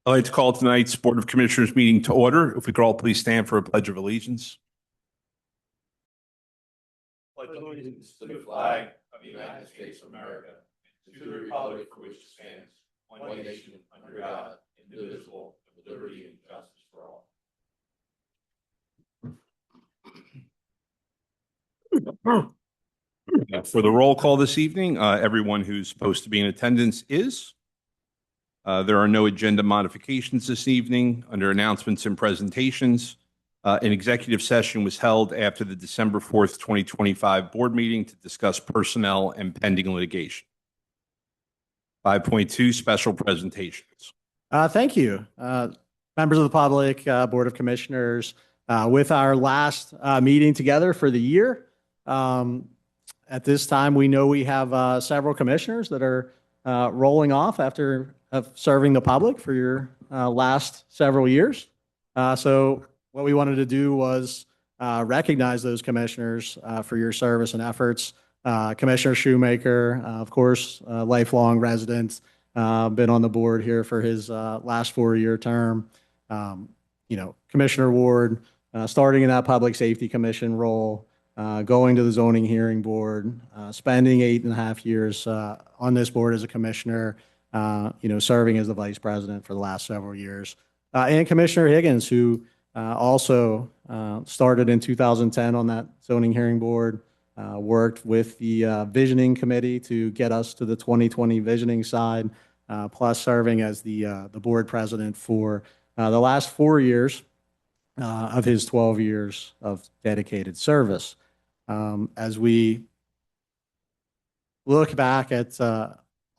I'd like to call tonight's Board of Commissioners meeting to order. If we could all please stand for a pledge of allegiance. Pledge allegiance to the flag of the United States of America, and to the republic for which it stands, one nation under God, indivisible, with liberty and justice for all. For the roll call this evening, everyone who's supposed to be in attendance is. There are no agenda modifications this evening. Under announcements and presentations, an executive session was held after the December 4th, 2025 board meeting to discuss personnel and pending litigation. 5.2 special presentations. Thank you. Members of the public, Board of Commissioners, with our last meeting together for the year. At this time, we know we have several commissioners that are rolling off after serving the public for your last several years. So what we wanted to do was recognize those commissioners for your service and efforts. Commissioner Shoemaker, of course, lifelong resident, been on the board here for his last 4-year term. Commissioner Ward, starting in that Public Safety Commission role, going to the Zoning Hearing Board, spending 8.5 years on this board as a commissioner, serving as the vice president for the last several years. And Commissioner Higgins, who also started in 2010 on that Zoning Hearing Board, worked with the Visioning Committee to get us to the 2020 visioning side, plus serving as the board president for the last 4 years of his 12 years of dedicated service. As we look back at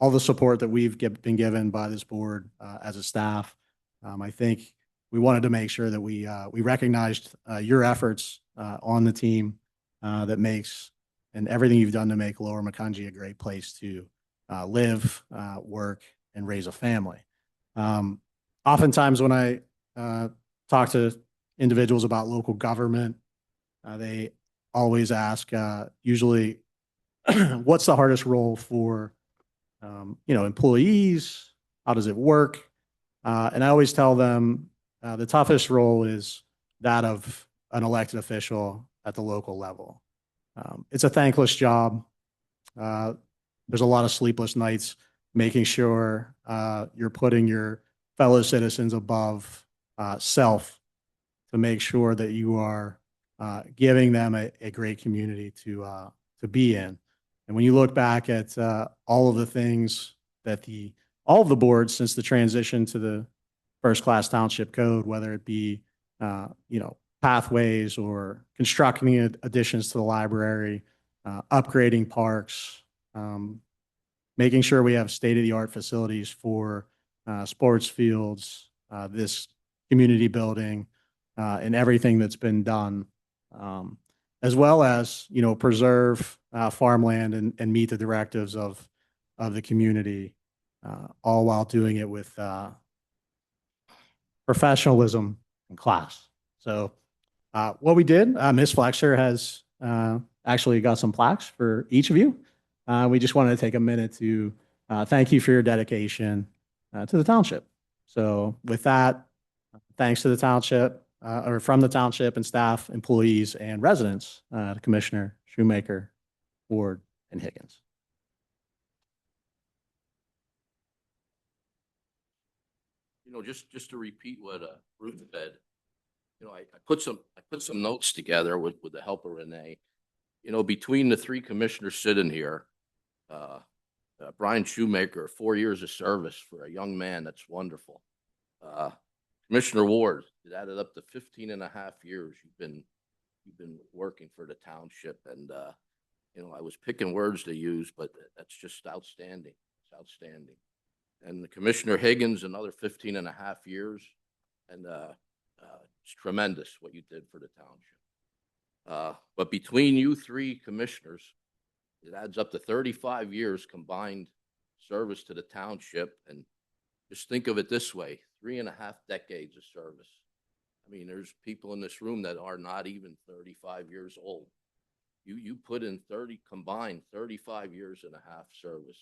all the support that we've been given by this board as a staff, I think we wanted to make sure that we recognized your efforts on the team that makes, and everything you've done to make Lower Macungie a great place to live, work, and raise a family. Oftentimes when I talk to individuals about local government, they always ask, usually, what's the hardest role for, employees? How does it work? And I always tell them the toughest role is that of an elected official at the local level. It's a thankless job. There's a lot of sleepless nights making sure you're putting your fellow citizens above self to make sure that you are giving them a great community to be in. And when you look back at all of the things that all of the boards since the transition to the first-class township code, whether it be pathways or constructing additions to the library, upgrading parks, making sure we have state-of-the-art facilities for sports fields, this community building, and everything that's been done, as well as preserve farmland and meet the directives of the community, all while doing it with professionalism and class. So what we did, Ms. Flexer has actually got some plaques for each of you. We just wanted to take a minute to thank you for your dedication to the township. So with that, thanks to the township, or from the township and staff, employees, and residents, to Commissioner Shoemaker, Ward, and Higgins. Just to repeat what Ruth said, I put some notes together with the help of Renee. Between the 3 commissioners sitting here, Brian Shoemaker, 4 years of service for a young man. That's wonderful. Commissioner Ward, it added up to 15.5 years you've been working for the township, and I was picking words to use, but that's just outstanding. It's outstanding. And the Commissioner Higgins, another 15.5 years, and it's tremendous what you did for the township. But between you 3 commissioners, it adds up to 35 years combined service to the township. And just think of it this way, 3.5 decades of service. I mean, there's people in this room that are not even 35 years old. You put in 35 years and a half service,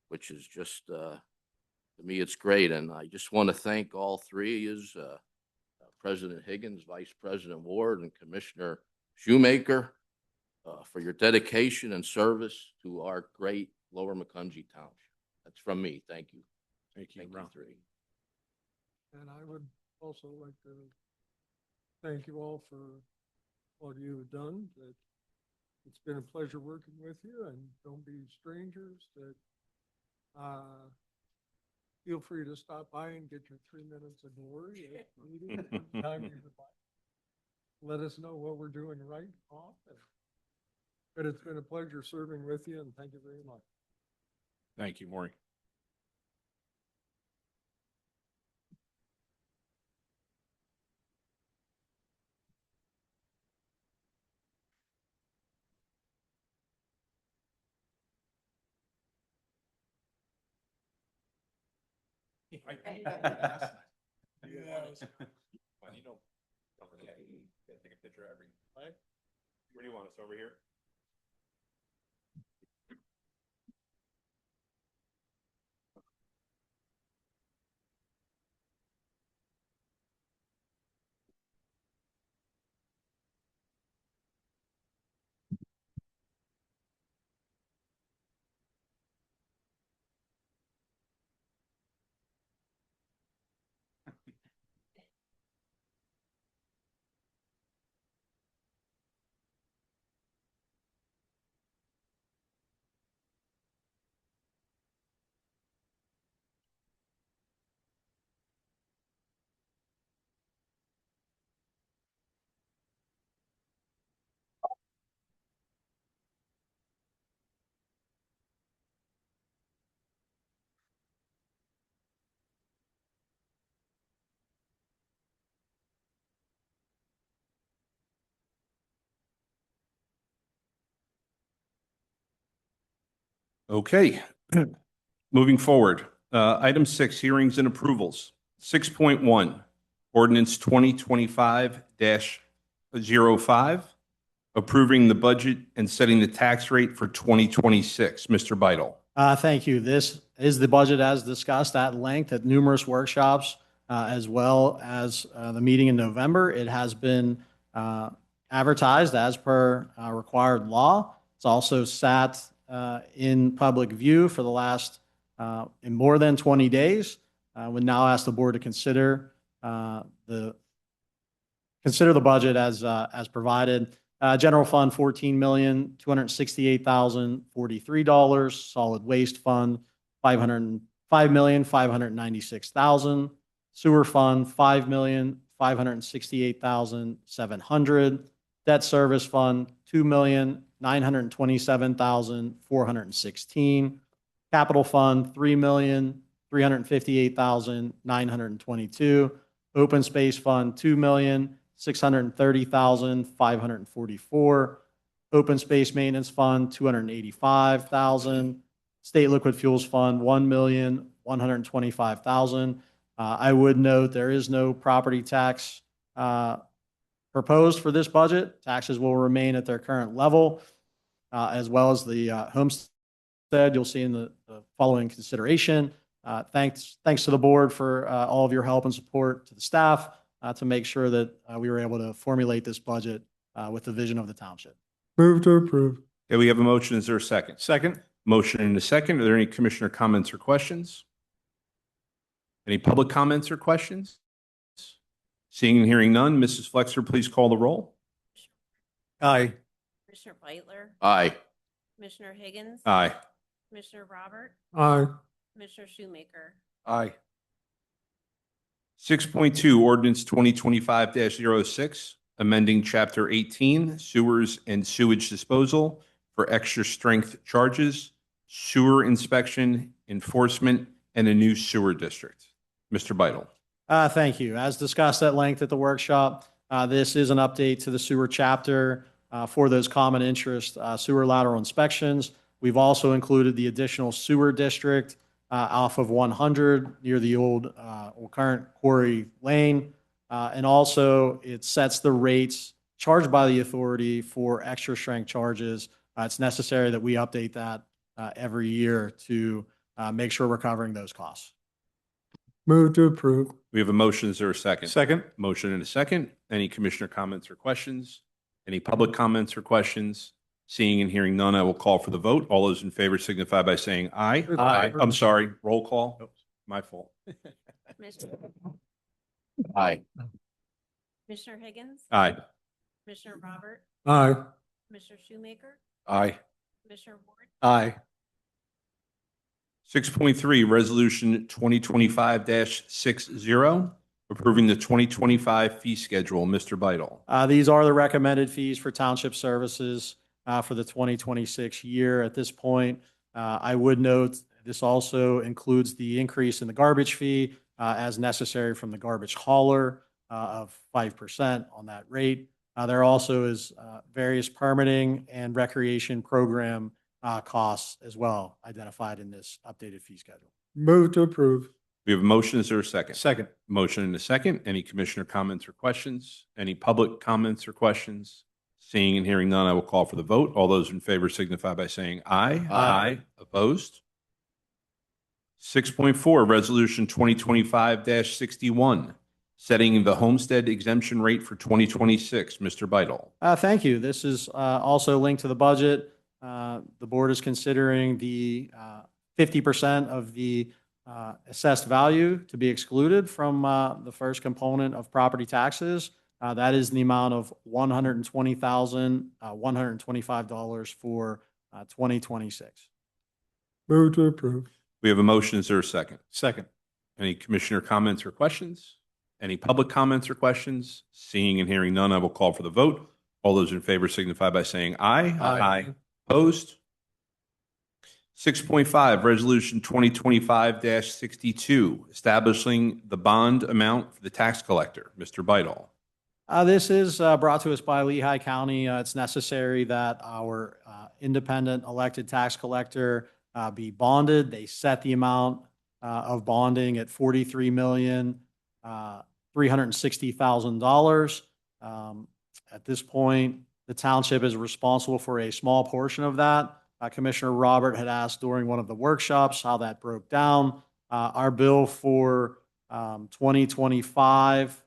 which is just To me, it's great. And I just want to thank all three of you, President Higgins, Vice President Ward, and Commissioner Shoemaker, for your dedication and service to our great Lower Macungie Township. That's from me. Thank you. Thank you, Thank you, Ron. three. And I would also like to thank you all for what you have done. That it's been a pleasure working with you, and don't be strangers. That feel free to stop by and get your 3 minutes of glory at meeting anytime you would like. Let us know what we're doing right off. But it's been a pleasure serving with you, and thank you very much. Thank you, Maury. You don't forget, you gotta take a picture every. Where do you want us, over here? Okay, moving forward. Item 6, hearings and approvals. 6.1, ordinance 2025-05, approving the budget and setting the tax rate for 2026. Mr. Beidle. Thank you. This is the budget as discussed at length at numerous workshops, as well as the meeting in November. It has been advertised as per required law. It's also sat in public view for the last in more than 20 days. We now ask the board to consider the budget as provided. General fund, $14,268,043. Solid waste fund, $505,596,000. Sewer fund, $5,568,700. Debt service fund, $2,927,416. Capital fund, $3,358,922. Open space fund, $2,630,544. Open space maintenance fund, $285,000. State liquid fuels fund, $1,125,000. I would note there is no property tax proposed for this budget. Taxes will remain at their current level, as well as the homestead you'll see in the following consideration. Thanks to the board for all of your help and support, to the staff to make sure that we were able to formulate this budget with the vision of the township. Move to approve. Okay, we have a motion. Is there a second? Second. Motion and a second. Are there any commissioner comments or questions? Any public comments or questions? Seeing and hearing none, Mrs. Flexer, please call the roll. Aye. Commissioner Beitler, Aye. Commissioner Higgins, Aye. Commissioner Robert, Aye. Commissioner Shoemaker, Aye. 6.2, ordinance 2025-06, amending Chapter 18, sewers and sewage disposal for extra strength charges, sewer inspection, enforcement, and a new sewer district. Mr. Beidle. Thank you. As discussed at length at the workshop, this is an update to the sewer chapter for those common interest sewer lateral inspections. We've also included the additional sewer district off of 100 near the old current Quarry Lane. And also it sets the rates charged by the authority for extra strength charges. It's necessary that we update that every year to make sure we're covering those costs. Move to approve. We have a motion. Is there a second? Second. Motion and a second. Any commissioner comments or questions? Any public comments or questions? Seeing and hearing none, I will call for the vote. All those in favor signify by saying aye. Aye. I'm sorry, roll call. My fault. Commissioner, Aye. Commissioner Higgins, Aye. Commissioner Robert, Aye. Commissioner Shoemaker, Aye. Commissioner Ward, Aye. 6.3, Resolution 2025-60, approving the 2025 fee schedule. Mr. Beidle. These are the recommended fees for township services for the 2026 year. At this point, I would note this also includes the increase in the garbage fee as necessary from the garbage hauler of 5% on that rate. There also is various permitting and recreation program costs as well identified in this updated fee schedule. Move to approve. We have a motion. Is there a second? Second. Motion and a second. Any commissioner comments or questions? Any public comments or questions? Seeing and hearing none, I will call for the vote. All those in favor signify by saying aye. Aye. Opposed? 6.4, Resolution 2025-61, setting the homestead exemption rate for 2026. Mr. Beidle. Thank you. This is also linked to the budget. The board is considering the 50% of the assessed value to be excluded from the first component of property taxes. That is the amount of $120,125 for 2026. Move to approve. We have a motion. Is there a second? Second. Any commissioner comments or questions? Any public comments or questions? Seeing and hearing none, I will call for the vote. All those in favor signify by saying aye. Aye. Opposed? 6.5, Resolution 2025-62, establishing the bond amount for the tax collector. Mr. Beidle. This is brought to us by Lehigh County. It's necessary that our independent elected tax collector be bonded. They set the amount of bonding at $43,360,000. At this point, the township is responsible for a small portion of that. Commissioner Robert had asked during one of the workshops how that broke down. Our bill for 2025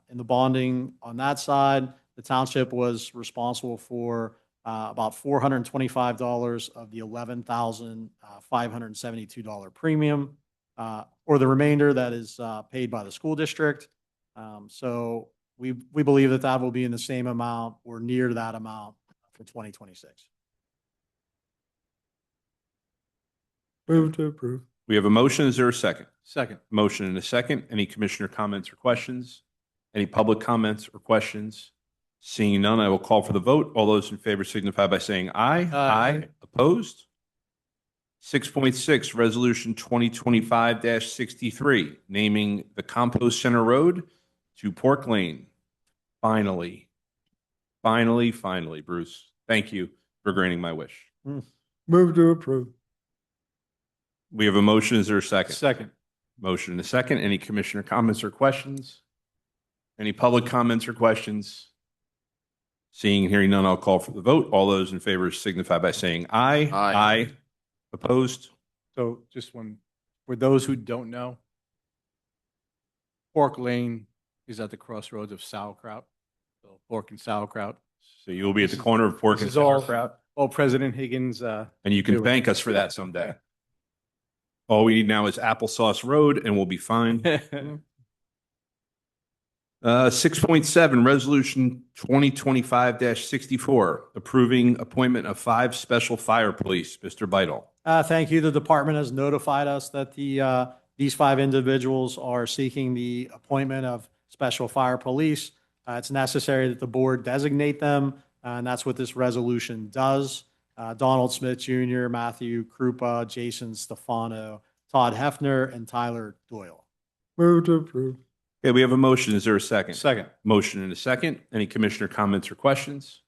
in the bonding on that side, the township was responsible for about $425 of the $11,572 premium, or the remainder that is paid by the school district. So we believe that that will be in the same amount or near that amount for 2026. Move to approve. We have a motion. Is there a second? Second. Motion and a second. Any commissioner comments or questions? Any public comments or questions? Seeing none, I will call for the vote. All those in favor signify by saying aye. Aye. Opposed? 6.6, Resolution 2025-63, naming the Compost Center Road to Pork Lane. Finally, Bruce. Thank you for granting my wish. Move to approve. We have a motion. Is there a second? Second. Motion and a second. Any commissioner comments or questions? Any public comments or questions? Seeing and hearing none, I'll call for the vote. All those in favor signify by saying aye. Aye. Opposed? So just one, for those who don't know, Pork Lane is at the crossroads of sauerkraut, so pork and sauerkraut. So you will be at the corner of Pork This and is all- Sauerkraut, Oh, President Higgins, and you can do it. thank us for that someday. All we need now is Applesauce Road, and we'll be fine. 6.7, Resolution 2025-64, approving appointment of 5 special fire police. Mr. Beidle. Thank you. The department has notified us that these 5 individuals are seeking the appointment of special fire police. It's necessary that the board designate them, and that's what this resolution does. Donald Smith Jr., Matthew Krupa, Jason Stefano, Todd Hefner, and Tyler Doyle. Move to approve. Okay, we have a motion. Is there a second? Second. Motion and a second. Any commissioner comments or questions?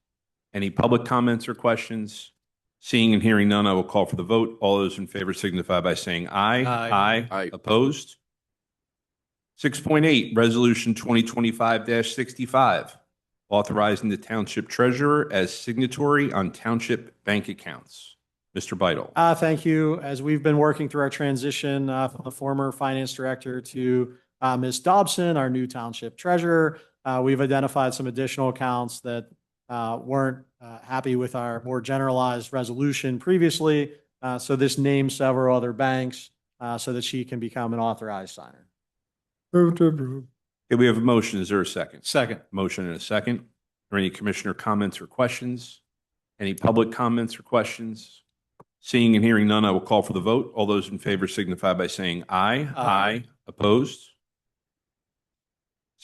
Any public comments or questions? Seeing and hearing none, I will call for the vote. All those in favor signify by saying aye. Aye. Aye. Opposed? 6.8, Resolution 2025-65, authorizing the township treasurer as signatory on township bank accounts. Mr. Beidle. Thank you. As we've been working through our transition from the former finance director to Ms. Dobson, our new township treasurer, we've identified some additional accounts that weren't happy with our more generalized resolution previously. So this names several other banks so that she can become an authorized signer. Move to approve. Okay, we have a motion. Is there a second? Second. Motion and a second. Are there any commissioner comments or questions? Any public comments or questions? Seeing and hearing none, I will call for the vote. All those in favor signify by saying aye. Aye. Opposed?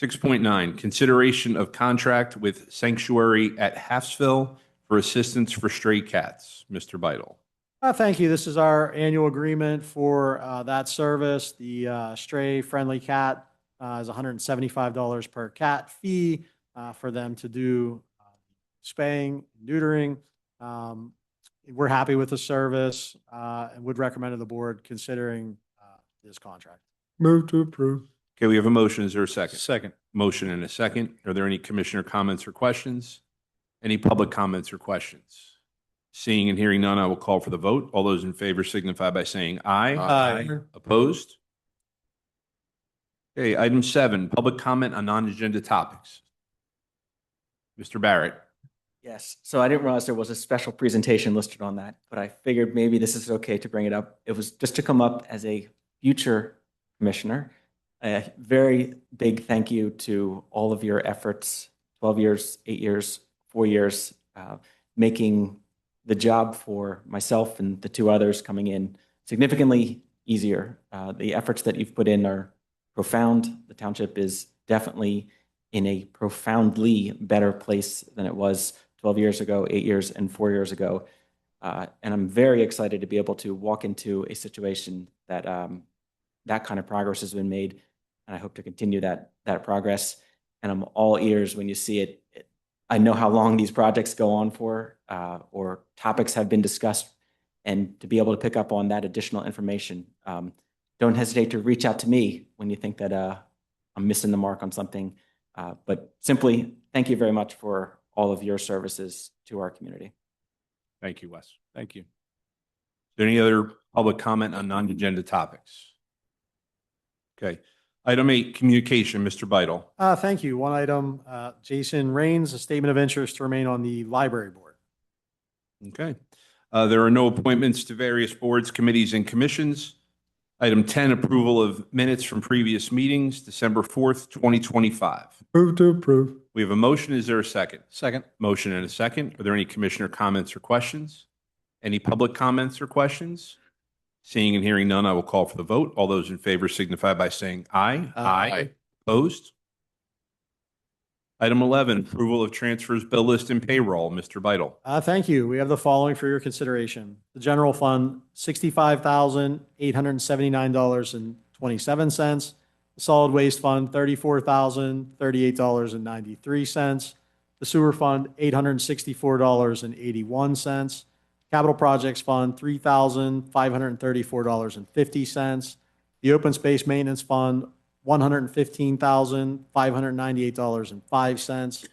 6.9, consideration of contract with Sanctuary at Halfsville for assistance for stray cats. Mr. Beidle. Thank you. This is our annual agreement for that service. The stray friendly cat is $175 per cat fee for them to do spaying, neutering. We're happy with the service and would recommend to the board considering this contract. Move to approve. Okay, we have a motion. Is there a second? Second. Motion and a second. Are there any commissioner comments or questions? Any public comments or questions? Seeing and hearing none, I will call for the vote. All those in favor signify by saying aye. Aye. Opposed? Okay, item 7, public comment on non-agenda topics. Mr. Barrett. Yes, so I didn't realize there was a special presentation listed on that, but I figured maybe this is okay to bring it up. It was just to come up as a future commissioner. A very big thank you to all of your efforts, 12 years, 8 years, 4 years, making the job for myself and the 2 others coming in significantly easier. The efforts that you've put in are profound. The township is definitely in a profoundly better place than it was 12 years ago, 8 years, and 4 years ago. And I'm very excited to be able to walk into a situation that that kind of progress has been made. And I hope to continue that progress. And I'm all ears when you see it. I know how long these projects go on for, or topics have been discussed. And to be able to pick up on that additional information, don't hesitate to reach out to me when you think that I'm missing the mark on something. But simply, thank you very much for all of your services to our community. Thank you, Wes. Is Thank you. there any other public comment on non-agenda topics? Okay. Item 8, communication. Mr. Beidle. Thank you. One item, Jason Rains, a statement of interest to remain on the library board. Okay. There are no appointments to various boards, committees, and commissions. Item 10, approval of minutes from previous meetings, December 4th, 2025. Move to approve. We have a motion. Is there a second? Second. Motion and a second. Are there any commissioner comments or questions? Any public comments or questions? Seeing and hearing none, I will call for the vote. All those in favor signify by saying aye. Aye. Opposed? Item 11, approval of transfers, bill list, and payroll. Mr. Beidle. Thank you. We have the following for your consideration. The general fund, $65,879.27. The solid waste fund, $34,038.93. The sewer fund, $864.81. Capital projects fund, $3,534.50. The open space maintenance fund, $115,598.05.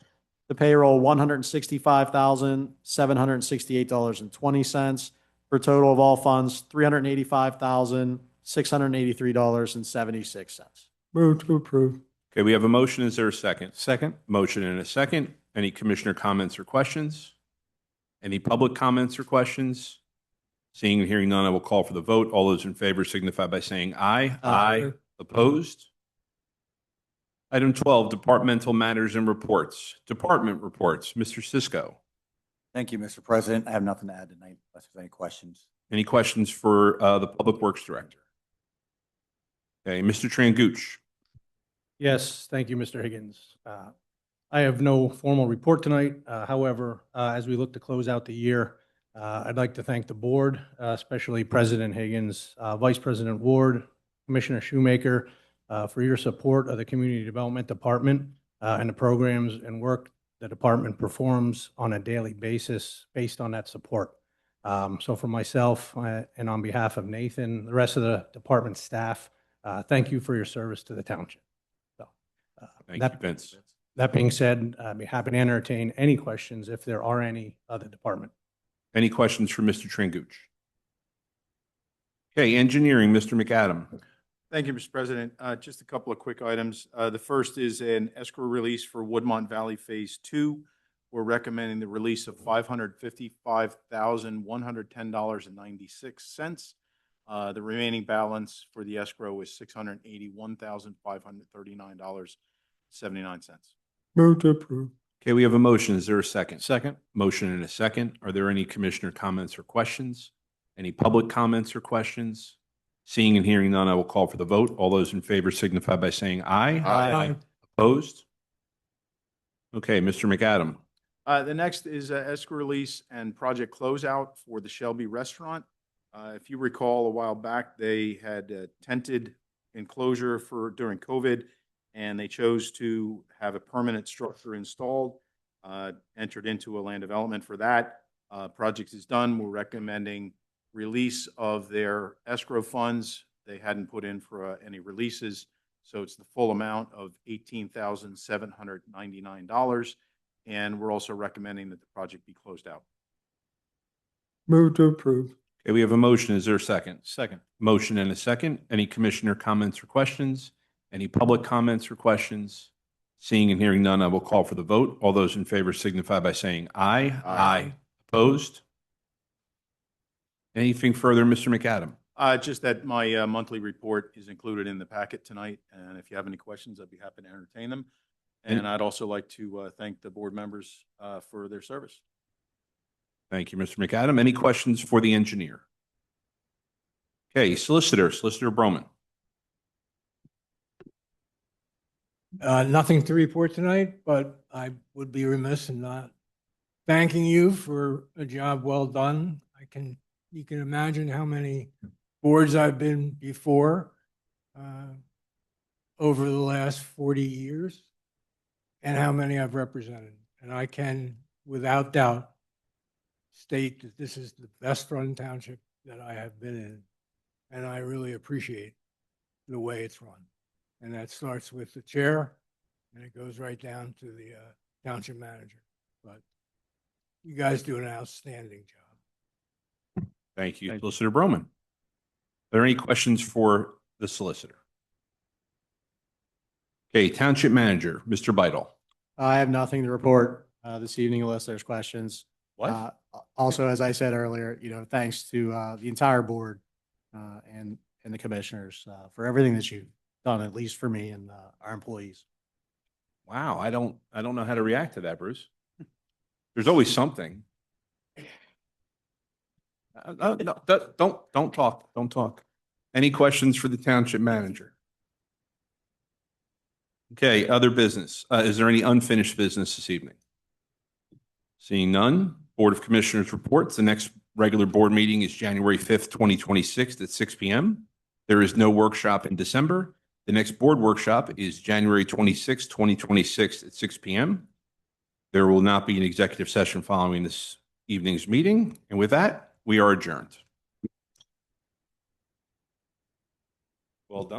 The payroll, $165,768.20, for a total of all funds, $385,683.76. Move to approve. Okay, we have a motion. Is there a second? Second. Motion and a second. Any commissioner comments or questions? Any public comments or questions? Seeing and hearing none, I will call for the vote. All those in favor signify by saying aye. Aye. Opposed? Item 12, departmental matters and reports. Department reports. Mr. Cisco. Thank you, Mr. President. I have nothing to add tonight unless there's any questions. Any questions for the Public Works Director? Okay, Mr. Tranguch. Yes, thank you, Mr. Higgins. I have no formal report tonight. However, as we look to close out the year, I'd like to thank the board, especially President Higgins, Vice President Ward, Commissioner Shoemaker, for your support of the Community Development Department and the programs and work the department performs on a daily basis based on that support. So for myself and on behalf of Nathan, the rest of the department staff, thank you for your service to the township. So, Thank you, Vince. that being said, I'd be happy to entertain any questions if there are any of the department. Any questions for Mr. Tranguch? Okay, engineering, Mr. McAdam. Thank you, Mr. President. Just a couple of quick items. The first is an escrow release for Woodmont Valley Phase 2. We're recommending the release of $555,110.96. The remaining balance for the escrow is $681,539.79. Move to approve. Okay, we have a motion. Is there a second? Second. Motion and a second. Are there any commissioner comments or questions? Any public comments or questions? Seeing and hearing none, I will call for the vote. All those in favor signify by saying aye. Aye. Opposed? Okay, Mr. McAdam. The next is escrow release and project closeout for the Shelby Restaurant. If you recall, a while back, they had tented enclosure during COVID, and they chose to have a permanent structure installed, entered into a land development for that. Project is done. We're recommending release of their escrow funds. They hadn't put in for any releases, so it's the full amount of $18,799. And we're also recommending that the project be closed out. Move to approve. Okay, we have a motion. Is there a second? Second. Motion and a second. Any commissioner comments or questions? Any public comments or questions? Seeing and hearing none, I will call for the vote. All those in favor signify by saying aye. Aye. Opposed? Anything further, Mr. McAdam? Just that my monthly report is included in the packet tonight, and if you have any questions, I'd be happy to entertain them. And I'd also like to thank the board members for their service. Thank you, Mr. McAdam. Any questions for the engineer? Okay, Solicitor Broman. Nothing to report tonight, but I would be remiss in not thanking you for a job well done. You can imagine how many boards I've been before over the last 40 years and how many I've represented. And I can, without doubt, state that this is the best run township that I have been in. And I really appreciate the way it's run. And that starts with the chair and it goes right down to the township manager. But you guys do an outstanding job. Thank you, Solicitor Broman. Are there any questions for the solicitor? Okay, Township Manager, Mr. Beidle. I have nothing to report this evening unless there's questions. Also, as I said earlier, thanks to the entire board and the commissioners for everything that you've done, at least for me and our employees. Wow, I don't know how to react to that, Bruce. There's always something. No, don't talk. Any questions for the Township Manager? Okay, other business. Is there any unfinished business this evening? Seeing none, Board of Commissioners reports. The next regular board meeting is January 5th, 2026 at 6 p.m. There is no workshop in December. The next board workshop is January 26th, 2026 at 6 p.m. There will not be an executive session following this evening's meeting. And with that, we are adjourned. Well done.